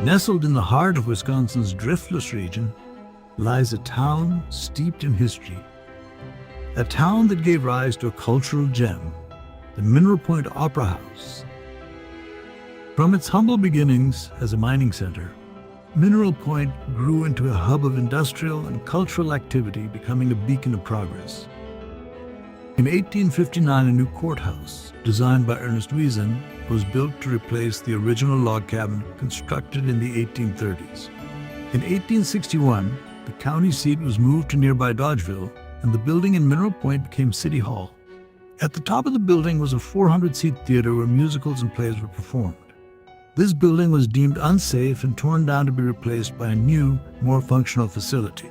Nestled in the heart of Wisconsin's Driftless region lies a town steeped in history. A town that gave rise to a cultural gem, the Mineral Point Opera House. From its humble beginnings as a mining center, Mineral Point grew into a hub of industrial and cultural activity, becoming a beacon of progress. In 1859, a new courthouse, designed by Ernest Wiesen, was built to replace the original log cabin constructed in the 1830s. In 1861, the county seat was moved to nearby Dodgeville, and the building in Mineral Point became City Hall. At the top of the building was a 400-seat theater where musicals and plays were performed. This building was deemed unsafe and torn down to be replaced by a new, more functional facility.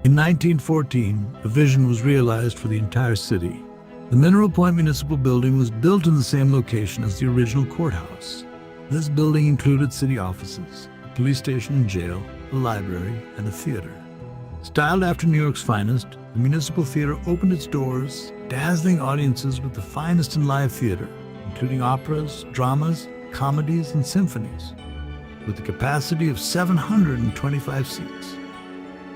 In 1914, a vision was realized for the entire city. The Mineral Point Municipal Building was built in the same location as the original courthouse. This building included city offices, a police station and jail, a library, and a theater. Styled after New York's finest, the Municipal Theater opened its doors, dazzling audiences with the finest in live theater, including operas, dramas, comedies, and symphonies, with a capacity of 725 seats.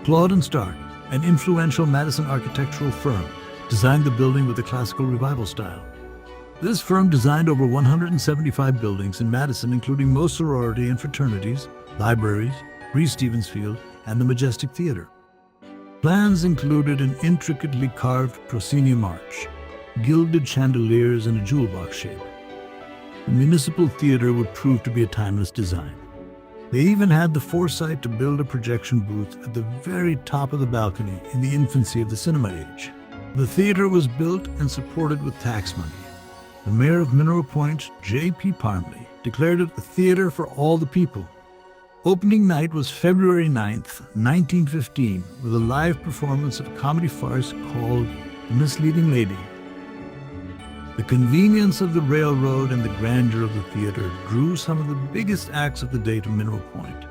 Claude and Starck, an influential Madison architectural firm, designed the building with the classical revival style. This firm designed over 175 buildings in Madison, including most sorority and fraternities, libraries, Reese Stevens Field, and the Majestic Theater. Plans included an intricately carved proscenium arch, gilded chandeliers, and a jewel box shape. The Municipal Theater would prove to be a timeless design. They even had the foresight to build a projection booth at the very top of the balcony in the infancy of the cinema age. The theater was built and supported with tax money. The mayor of Mineral Point, J.P. Parmley, declared it a theater for all the people. Opening night was February 9th, 1915, with a live performance of a comedy farce called The Misleading Lady. The convenience of the railroad and the grandeur of the theater drew some of the biggest acts of the day to Mineral Point.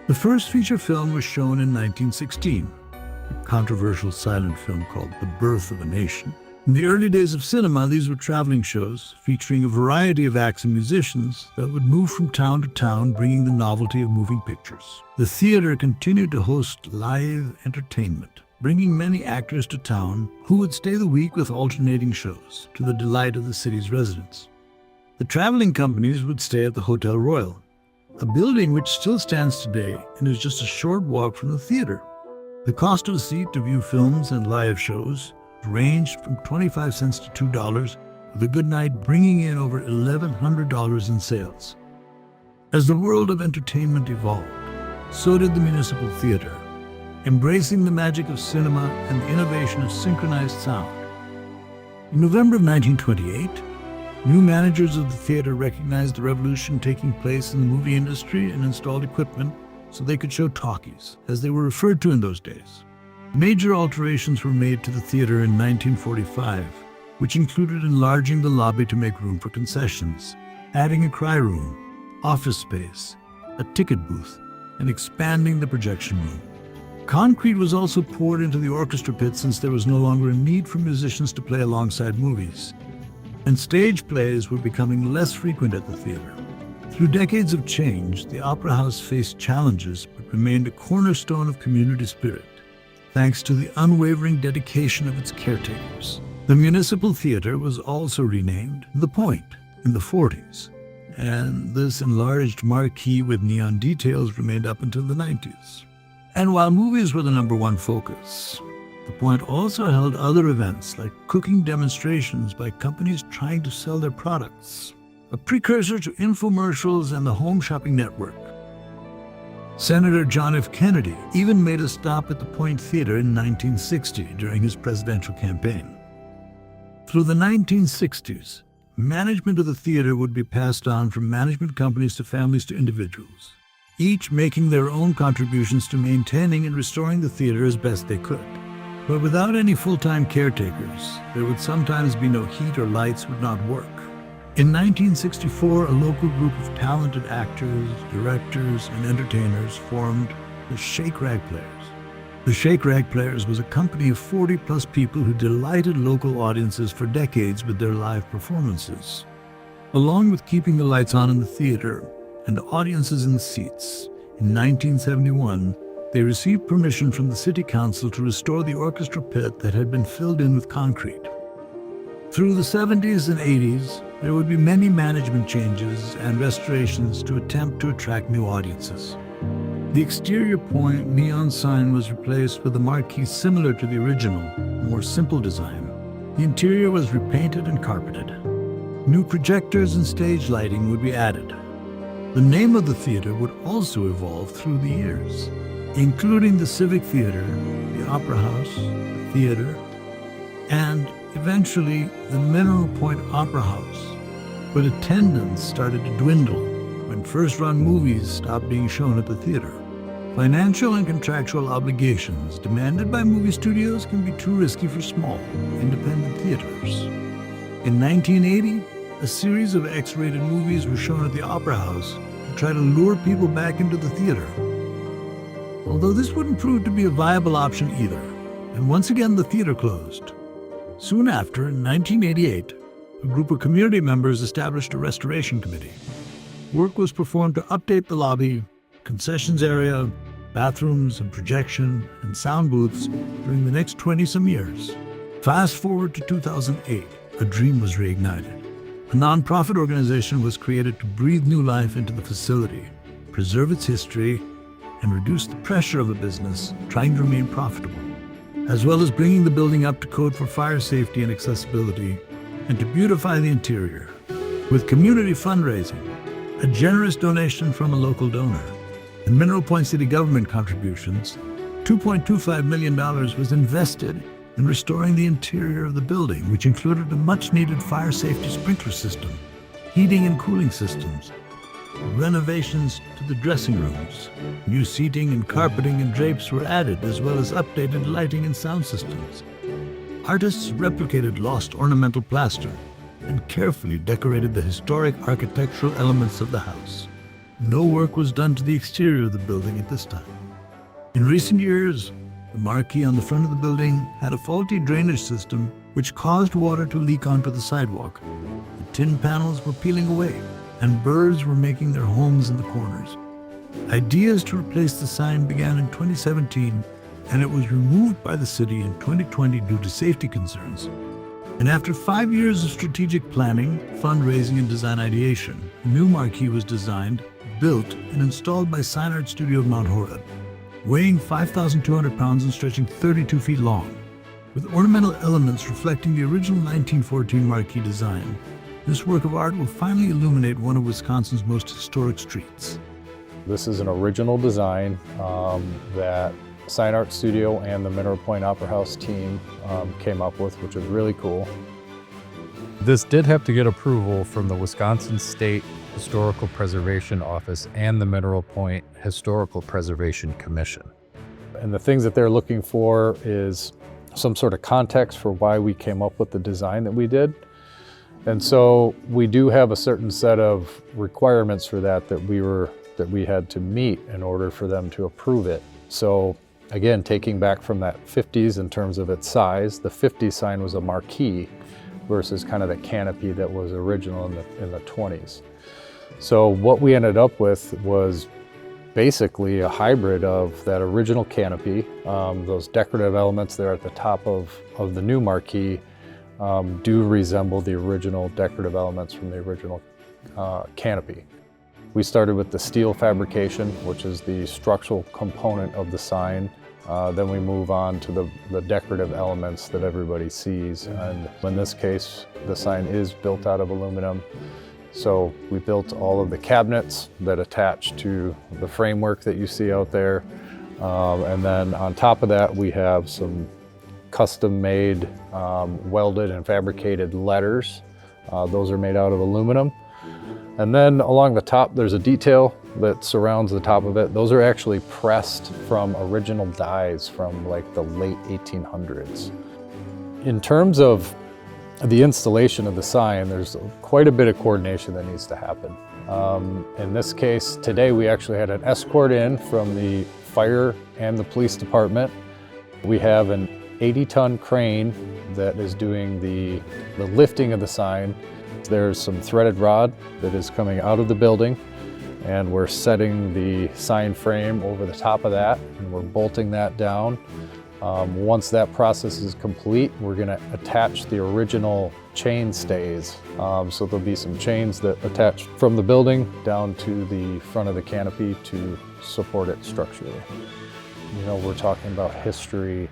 The first feature film was shown in 1916, a controversial silent film called The Birth of a Nation. In the early days of cinema, these were traveling shows featuring a variety of acts and musicians that would move from town to town, bringing the novelty of moving pictures. The theater continued to host live entertainment, bringing many actors to town who would stay the week with alternating shows, to the delight of the city's residents. The traveling companies would stay at the Hotel Royal, a building which still stands today and is just a short walk from the theater. The cost of a seat to view films and live shows ranged from 25 cents to $2, with a good night bringing in over $1,100 in sales. As the world of entertainment evolved, so did the Municipal Theater, embracing the magic of cinema and the innovation of synchronized sound. In November of 1928, new managers of the theater recognized the revolution taking place in the movie industry and installed equipment so they could show talkies, as they were referred to in those days. Major alterations were made to the theater in 1945, which included enlarging the lobby to make room for concessions, adding a cry room, office space, a ticket booth, and expanding the projection room. Concrete was also poured into the orchestra pit since there was no longer a need for musicians to play alongside movies, and stage plays were becoming less frequent at the theater. Through decades of change, the Opera House faced challenges but remained a cornerstone of community spirit, thanks to the unwavering dedication of its caretakers. The Municipal Theater was also renamed The Point in the 40s, and this enlarged marquee with neon details remained up until the 90s. And while movies were the #1 focus, The Point also held other events like cooking demonstrations by companies trying to sell their products, a precursor to infomercials and the home shopping network. Senator John F. Kennedy even made a stop at the Point Theater in 1960 during his presidential campaign. Through the 1960s, management of the theater would be passed on from management companies to families to individuals, each making their own contributions to maintaining and restoring the theater as best they could. But without any full-time caretakers, there would sometimes be no heat or lights would not work. In 1964, a local group of talented actors, directors, and entertainers formed the Shake Rag Players. The Shake Rag Players was a company of 40-plus people who delighted local audiences for decades with their live performances. Along with keeping the lights on in the theater, and audiences in seats. In 1971, they received permission from the city council to restore the orchestra pit that had been filled in with concrete. Through the 70s and 80s, there would be many management changes and restorations to attempt to attract new audiences. The exterior point neon sign was replaced with a marquee similar to the original, more simple design. The interior was repainted and carpeted. New projectors and stage lighting would be added. The name of the theater would also evolve through the years, including the Civic Theater, the Opera House, the theater, and eventually the Mineral Point Opera House. But attendance started to dwindle when first-run movies stopped being shown at the theater. Financial and contractual obligations demanded by movie studios can be too risky for small, independent theaters. In 1980, a series of X-rated movies were shown at the Opera House to try to lure people back into the theater. Although this wouldn't prove to be a viable option either, and once again the theater closed. Soon after, in 1988, a group of community members established a restoration committee. Work was performed to update the lobby, concessions area, bathrooms and projection and sound booths during the next 20-some years. Fast forward to 2008, a dream was reignited. A nonprofit organization was created to breathe new life into the facility, preserve its history, and reduce the pressure of a business trying to remain profitable, as well as bringing the building up to code for fire safety and accessibility, and to beautify the interior. With community fundraising, a generous donation from a local donor, and Mineral Point City government contributions, $2.25 million was invested in restoring the interior of the building, which included a much-needed fire safety sprinkler system, heating and cooling systems, renovations to the dressing rooms. New seating and carpeting and drapes were added, as well as updated lighting and sound systems. Artists replicated lost ornamental plaster and carefully decorated the historic architectural elements of the house. No work was done to the exterior of the building at this time. In recent years, the marquee on the front of the building had a faulty drainage system which caused water to leak onto the sidewalk. The tin panels were peeling away, and birds were making their homes in the corners. Ideas to replace the sign began in 2017, and it was removed by the city in 2020 due to safety concerns. And after 5 years of strategic planning, fundraising, and design ideation, a new marquee was designed, built, and installed by Sign Art Studio of Mount Horeb, weighing 5,200 pounds and stretching 32 feet long. With ornamental elements reflecting the original 1914 marquee design, this work of art will finally illuminate one of Wisconsin's most historic streets. This is an original design that Sign Art Studio and the Mineral Point Opera House team came up with, which was really cool. This did have to get approval from the Wisconsin State Historical Preservation Office and the Mineral Point Historical Preservation Commission. And the things that they're looking for is some sort of context for why we came up with the design that we did. And so we do have a certain set of requirements for that we had to meet in order for them to approve it. So again, taking back from that 50s in terms of its size, the 50s sign was a marquee versus kind of the canopy that was original in the 20s. So what we ended up with was basically a hybrid of that original canopy. Those decorative elements there at the top of the new marquee do resemble the original decorative elements from the original canopy. We started with the steel fabrication, which is the structural component of the sign. Then we move on to the decorative elements that everybody sees. And in this case, the sign is built out of aluminum. So we built all of the cabinets that attach to the framework that you see out there. And then on top of that, we have some custom-made, welded and fabricated letters. Those are made out of aluminum. And then along the top, there's a detail that surrounds the top of it. Those are actually pressed from original dies from like the late 1800s. In terms of the installation of the sign, there's quite a bit of coordination that needs to happen. In this case, today we actually had an escort in from the fire and the police department. We have an 80-ton crane that is doing the lifting of the sign. There's some threaded rod that is coming out of the building, and we're setting the sign frame over the top of that, and we're bolting that down. Once that process is complete, we're going to attach the original chain stays. So there'll be some chains that attach from the building down to the front of the canopy to support it structurally. You know, we're talking about history,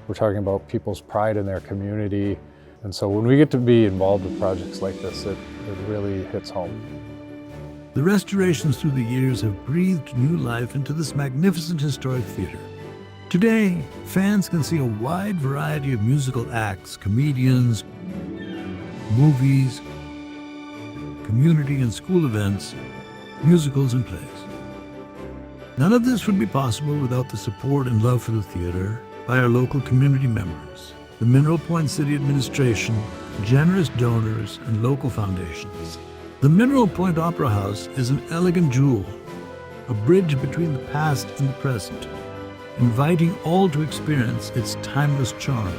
we're talking about people's pride in their community. And so when we get to be involved with projects like this, it really hits home. The restorations through the years have breathed new life into this magnificent historic theater. Today, fans can see a wide variety of musical acts, comedians, movies, community and school events, musicals and plays. None of this would be possible without the support and love for the theater by our local community members, the Mineral Point City Administration, generous donors, and local foundations. The Mineral Point Opera House is an elegant jewel, a bridge between the past and the present, inviting all to experience its timeless charm.